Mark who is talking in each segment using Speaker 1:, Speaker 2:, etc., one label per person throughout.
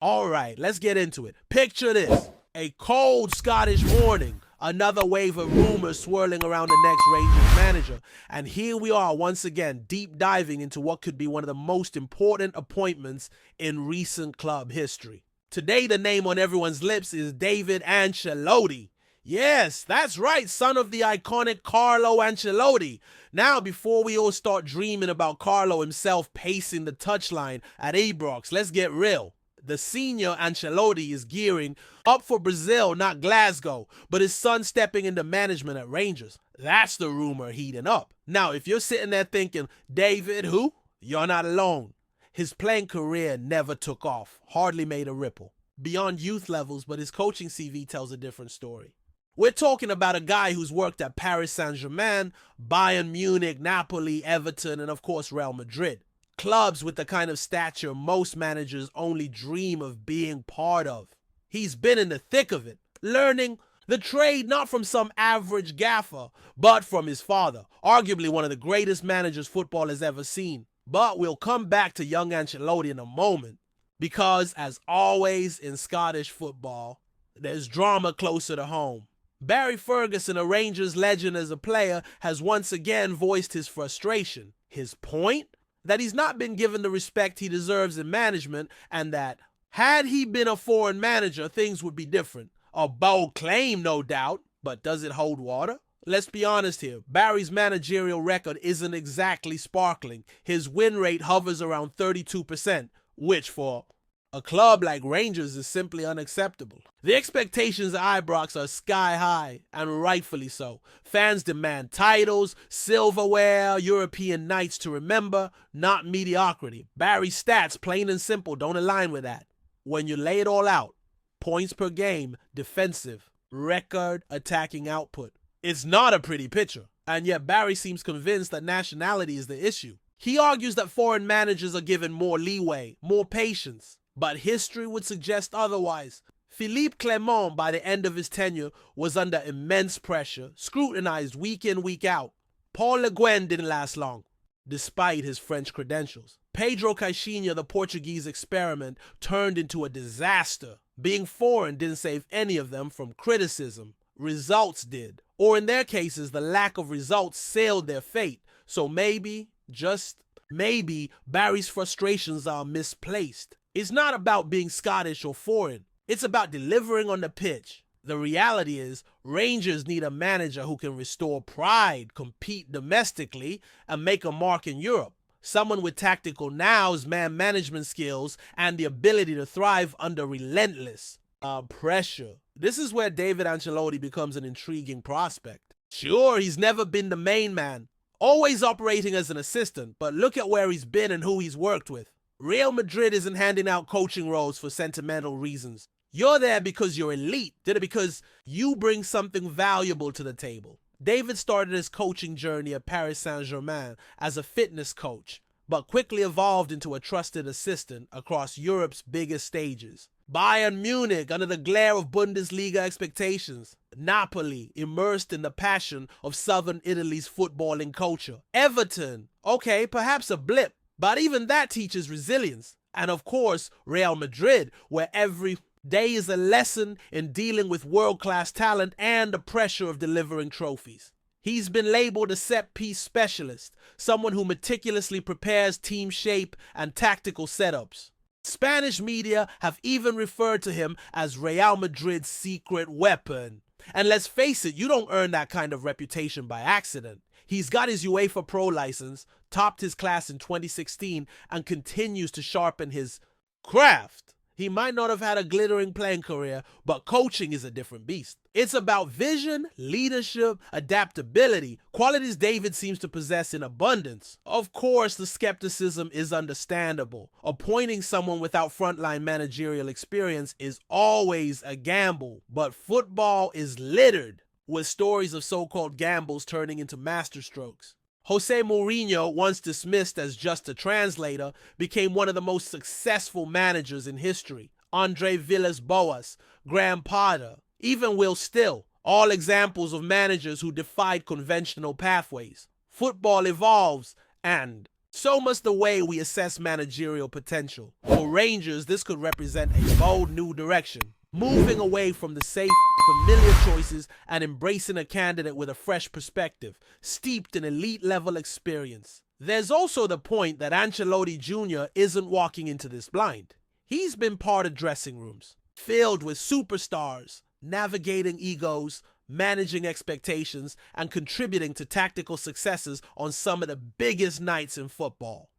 Speaker 1: All right, let's get into it. Picture this. A cold Scottish morning. Another wave of rumors swirling around the next Rangers manager. And here we are once again, deep diving into what could be one of the most important appointments in recent club history. Today, the name on everyone's lips is David Ancelotti. Yes, that's right, son of the iconic Carlo Ancelotti. Now, before we all start dreaming about Carlo himself pacing the touchline at Ibrox, let's get real. The senior Ancelotti is gearing up for Brazil, not Glasgow, but his son stepping into management at Rangers. That's the rumor heating up. Now, if you're sitting there thinking, David who? You're not alone. His playing career never took off, hardly made a ripple. Beyond youth levels, but his coaching CV tells a different story. We're talking about a guy who's worked at Paris Saint-Germain, Bayern Munich, Napoli, Everton, and of course Real Madrid. Clubs with the kind of stature most managers only dream of being part of. He's been in the thick of it, learning the trade not from some average gaffer, but from his father, arguably one of the greatest managers football has ever seen. But we'll come back to young Ancelotti in a moment, because as always in Scottish football, there's drama closer to home. Barry Ferguson, a Rangers legend as a player, has once again voiced his frustration. His point? That he's not been given the respect he deserves in management, and that had he been a foreign manager, things would be different. A bold claim, no doubt, but does it hold water? Let's be honest here, Barry's managerial record isn't exactly sparkling. His win rate hovers around 32%, which for a club like Rangers is simply unacceptable. The expectations at Ibrox are sky high, and rightfully so. Fans demand titles, silverware, European nights to remember, not mediocrity. Barry's stats, plain and simple, don't align with that. When you lay it all out, points per game, defensive, record attacking output. It's not a pretty picture, and yet Barry seems convinced that nationality is the issue. He argues that foreign managers are given more leeway, more patience. But history would suggest otherwise. Philippe Clement, by the end of his tenure, was under immense pressure, scrutinized week in, week out. Paul Le Guen didn't last long, despite his French credentials. Pedro Caixinha, the Portuguese experiment, turned into a disaster. Being foreign didn't save any of them from criticism. Results did. Or in their cases, the lack of results sealed their fate. So maybe, just maybe, Barry's frustrations are misplaced. It's not about being Scottish or foreign. It's about delivering on the pitch. The reality is, Rangers need a manager who can restore pride, compete domestically, and make a mark in Europe. Someone with tactical nows, man management skills, and the ability to thrive under relentless pressure. This is where David Ancelotti becomes an intriguing prospect. Sure, he's never been the main man, always operating as an assistant, but look at where he's been and who he's worked with. Real Madrid isn't handing out coaching roles for sentimental reasons. You're there because you're elite. Did it because you bring something valuable to the table. David started his coaching journey at Paris Saint-Germain as a fitness coach, but quickly evolved into a trusted assistant across Europe's biggest stages. Bayern Munich under the glare of Bundesliga expectations. Napoli immersed in the passion of southern Italy's footballing culture. Everton, okay, perhaps a blip, but even that teaches resilience. And of course, Real Madrid, where every day is a lesson in dealing with world-class talent and the pressure of delivering trophies. He's been labeled a set-piece specialist, someone who meticulously prepares team shape and tactical setups. Spanish media have even referred to him as Real Madrid's secret weapon. And let's face it, you don't earn that kind of reputation by accident. He's got his UEFA Pro license, topped his class in 2016, and continues to sharpen his craft. He might not have had a glittering playing career, but coaching is a different beast. It's about vision, leadership, adaptability, qualities David seems to possess in abundance. Of course, the skepticism is understandable. Appointing someone without frontline managerial experience is always a gamble, but football is littered with stories of so-called gambles turning into masterstrokes. Jose Mourinho, once dismissed as just a translator, became one of the most successful managers in history. Andre Villas-Boas, Graham Potter, even Will Still, all examples of managers who defied conventional pathways. Football evolves, and So must the way we assess managerial potential. For Rangers, this could represent a bold new direction, moving away from the safe, familiar choices and embracing a candidate with a fresh perspective, steeped in elite-level experience. There's also the point that Ancelotti Jr. isn't walking into this blind. He's been part of dressing rooms, filled with superstars, navigating egos, managing expectations, and contributing to tactical successes on some of the biggest nights in football.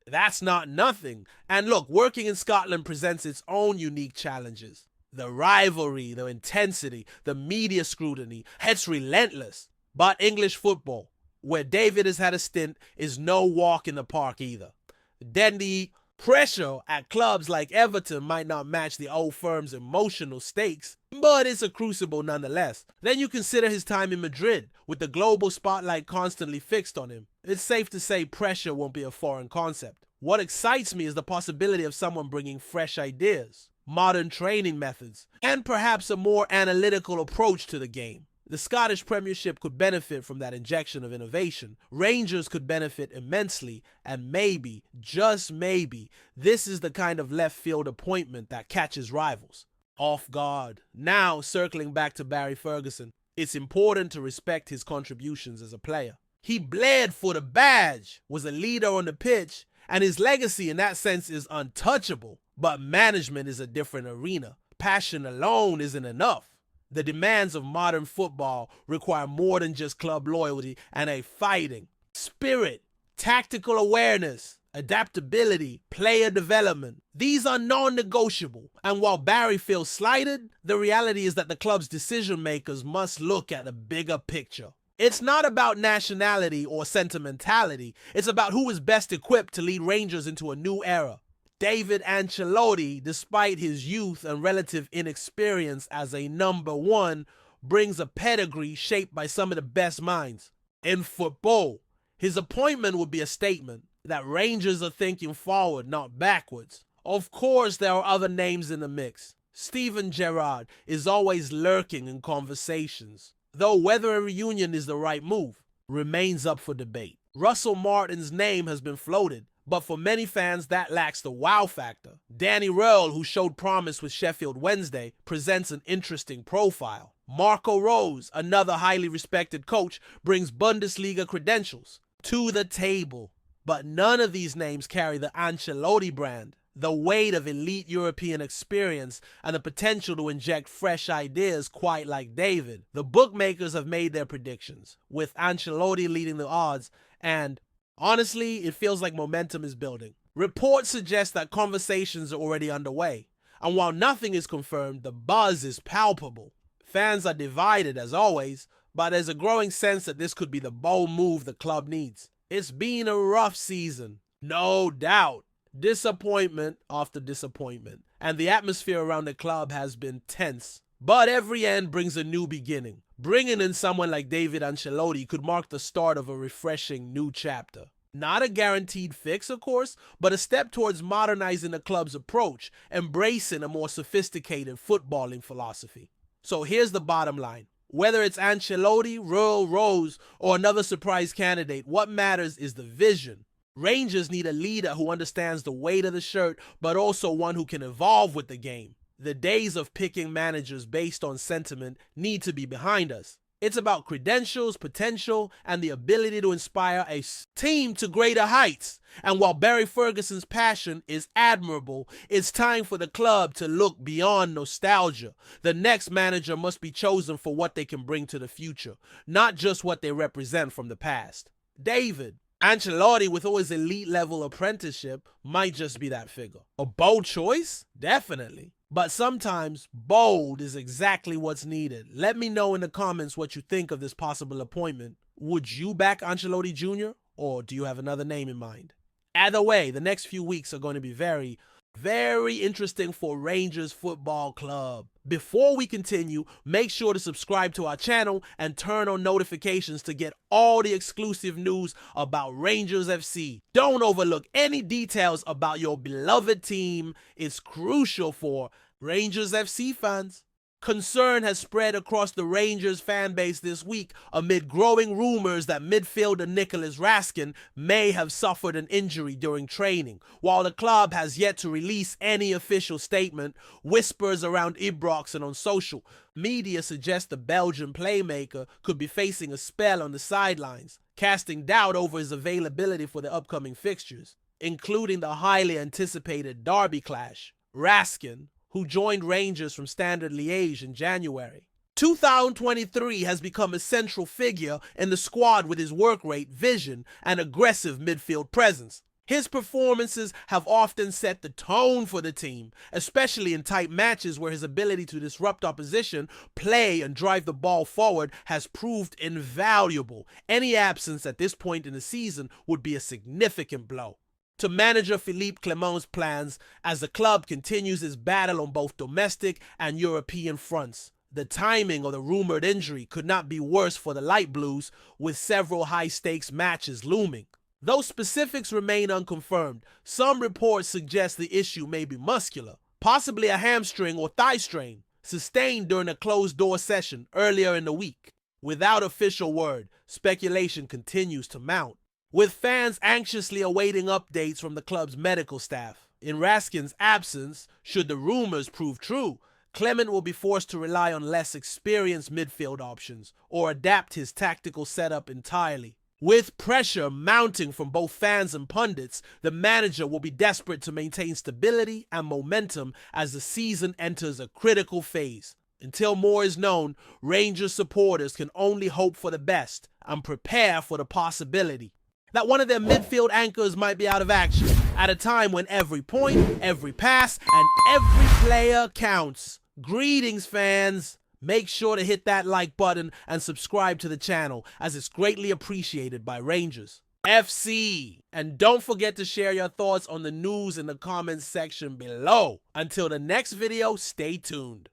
Speaker 1: That's not nothing. And look, working in Scotland presents its own unique challenges. The rivalry, the intensity, the media scrutiny, it's relentless. But English football, where David has had a stint, is no walk in the park either. Then the pressure at clubs like Everton might not match the old firm's emotional stakes, but it's a crucible nonetheless. Then you consider his time in Madrid, with the global spotlight constantly fixed on him. It's safe to say pressure won't be a foreign concept. What excites me is the possibility of someone bringing fresh ideas, modern training methods, and perhaps a more analytical approach to the game. The Scottish Premiership could benefit from that injection of innovation. Rangers could benefit immensely, and maybe, just maybe, this is the kind of left field appointment that catches rivals off guard. Now, circling back to Barry Ferguson, it's important to respect his contributions as a player. He bled for the badge, was a leader on the pitch, and his legacy in that sense is untouchable. But management is a different arena. Passion alone isn't enough. The demands of modern football require more than just club loyalty and a fighting spirit, tactical awareness, adaptability, player development. These are non-negotiable. And while Barry feels slighted, the reality is that the club's decision makers must look at the bigger picture. It's not about nationality or sentimentality. It's about who is best equipped to lead Rangers into a new era. David Ancelotti, despite his youth and relative inexperience as a number one, brings a pedigree shaped by some of the best minds in football. His appointment would be a statement that Rangers are thinking forward, not backwards. Of course, there are other names in the mix. Steven Gerrard is always lurking in conversations, though whether a reunion is the right move remains up for debate. Russell Martin's name has been floated, but for many fans, that lacks the wow factor. Danny Röhl, who showed promise with Sheffield Wednesday, presents an interesting profile. Marco Rose, another highly respected coach, brings Bundesliga credentials to the table. But none of these names carry the Ancelotti brand, the weight of elite European experience, and the potential to inject fresh ideas quite like David. The bookmakers have made their predictions, with Ancelotti leading the odds, and honestly, it feels like momentum is building. Reports suggest that conversations are already underway, and while nothing is confirmed, the buzz is palpable. Fans are divided as always, but there's a growing sense that this could be the bold move the club needs. It's been a rough season, no doubt. Disappointment after disappointment, and the atmosphere around the club has been tense. But every end brings a new beginning. Bringing in someone like David Ancelotti could mark the start of a refreshing new chapter. Not a guaranteed fix, of course, but a step towards modernizing the club's approach, embracing a more sophisticated footballing philosophy. So here's the bottom line. Whether it's Ancelotti, Röhl, Rose, or another surprise candidate, what matters is the vision. Rangers need a leader who understands the weight of the shirt, but also one who can evolve with the game. The days of picking managers based on sentiment need to be behind us. It's about credentials, potential, and the ability to inspire a team to greater heights. And while Barry Ferguson's passion is admirable, it's time for the club to look beyond nostalgia. The next manager must be chosen for what they can bring to the future, not just what they represent from the past. David Ancelotti, with all his elite-level apprenticeship, might just be that figure. A bold choice? Definitely. But sometimes bold is exactly what's needed. Let me know in the comments what you think of this possible appointment. Would you back Ancelotti Jr. or do you have another name in mind? Either way, the next few weeks are going to be very interesting for Rangers Football Club. Before we continue, make sure to subscribe to our channel and turn on notifications to get all the exclusive news about Rangers FC. Don't overlook any details about your beloved team. It's crucial for Rangers FC fans. Concern has spread across the Rangers fan base this week amid growing rumors that midfielder Nicholas Raskin may have suffered an injury during training. While the club has yet to release any official statement, whispers around Ibrox and on social media suggest the Belgian playmaker could be facing a spell on the sidelines, casting doubt over his availability for the upcoming fixtures, including the highly anticipated derby clash. Raskin, who joined Rangers from Standard Liège in January 2023, has become a central figure in the squad with his work rate, vision, and aggressive midfield presence. His performances have often set the tone for the team, especially in tight matches where his ability to disrupt opposition, play, and drive the ball forward has proved invaluable. Any absence at this point in the season would be a significant blow to manager Philippe Clement's plans as the club continues its battle on both domestic and European fronts. The timing of the rumored injury could not be worse for the Light Blues, with several high-stakes matches looming. Though specifics remain unconfirmed, some reports suggest the issue may be muscular, possibly a hamstring or thigh strain, sustained during a closed-door session earlier in the week. Without official word, speculation continues to mount, with fans anxiously awaiting updates from the club's medical staff. In Raskin's absence, should the rumors prove true, Clement will be forced to rely on less experienced midfield options or adapt his tactical setup entirely. With pressure mounting from both fans and pundits, the manager will be desperate to maintain stability and momentum as the season enters a critical phase. Until more is known, Rangers supporters can only hope for the best and prepare for the possibility that one of their midfield anchors might be out of action at a time when every point, every pass, and every player counts. Greetings, fans. Make sure to hit that like button and subscribe to the channel, as it's greatly appreciated by Rangers FC. And don't forget to share your thoughts on the news in the comments section below. Until the next video, stay tuned.